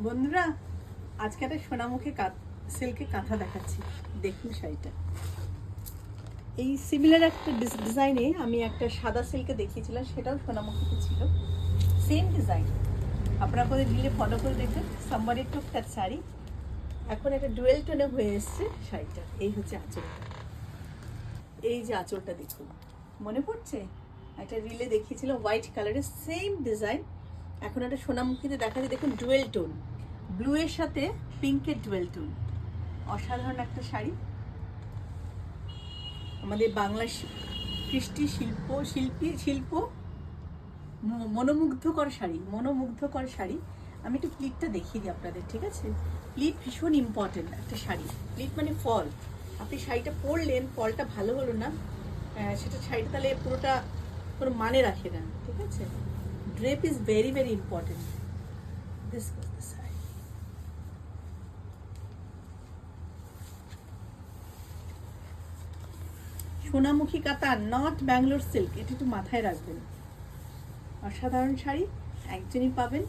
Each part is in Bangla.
বন্ধুরা, আজকে একটা সোনামুখী সিল্কে কাঁথা দেখাচ্ছি। দেখুন শাড়িটা, এই সিমিলার একটা ডিজাইনে আমি একটা সাদা সিল্কে দেখিয়েছিলাম, সেটাও সোনামুখীতে ছিল, সেম ডিজাইন। আপনারা করে দিলে ফলো করে দেখুন। সামবারি টুক তার শাড়ি, এখন একটা ডুয়েল টোনে হয়ে এসছে শাড়িটা। এই হচ্ছে আঁচলটা, এই যে আঁচলটা দেখুন, মনে পড়ছে একটা রিলে দেখিয়েছিলাম হোয়াইট কালারের সেম ডিজাইন। এখন একটা সোনামুখীতে দেখা যায়, দেখুন ডুয়েল টোন, ব্লু এর সাথে পিঙ্কের ডুয়েল টোন। অসাধারণ একটা শাড়ি, আমাদের বাংলা কৃষ্টি শিল্প মনোমুগ্ধকর শাড়ি। আমি একটু প্লিটটা দেখিয়ে দিই আপনাদের, ঠিক আছে? প্লিট ভীষণ ইম্পর্টেন্ট একটা শাড়ি। প্লিট মানে ফল। আপনি শাড়িটা পরলেন, ফলটা ভালো হলো না, সেটা শাড়িটা তাহলে পুরোটা কোনো মানে রাখে না, ঠিক আছে? Drape is very very important. This was the sari. Sonamukhi কাতান, নট ব্যাঙ্গালোর সিল্ক, এটা একটু মাথায় রাখবেন। অসাধারণ শাড়ি, একজনই পাবেন।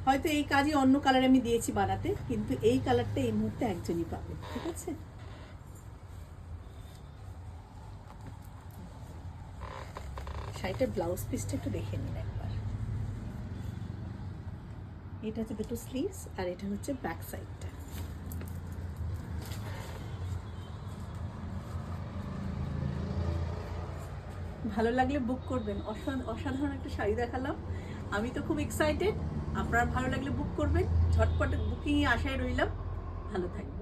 হয়তো এই কাজই অন্য কালার আমি দিয়েছি বানাতে, কিন্তু এই কালারটা এই মুহূর্তে একজনই পাবেন, ঠিক আছে? শাড়িটার ব্লাউজ পিসটা একটু দেখে নিন একবার। এটা হচ্ছে দুটো স্লিভস, আর এটা হচ্ছে ব্যাক সাইডটা। ভালো লাগলে বুক করবেন। অসাধারণ একটা শাড়ি দেখালাম, আমি তো খুব এক্সাইটেড। আপনার ভালো লাগলে বুক করবেন, ঝটপট বুকিং আশায় রইলাম। ভালো থাকবেন।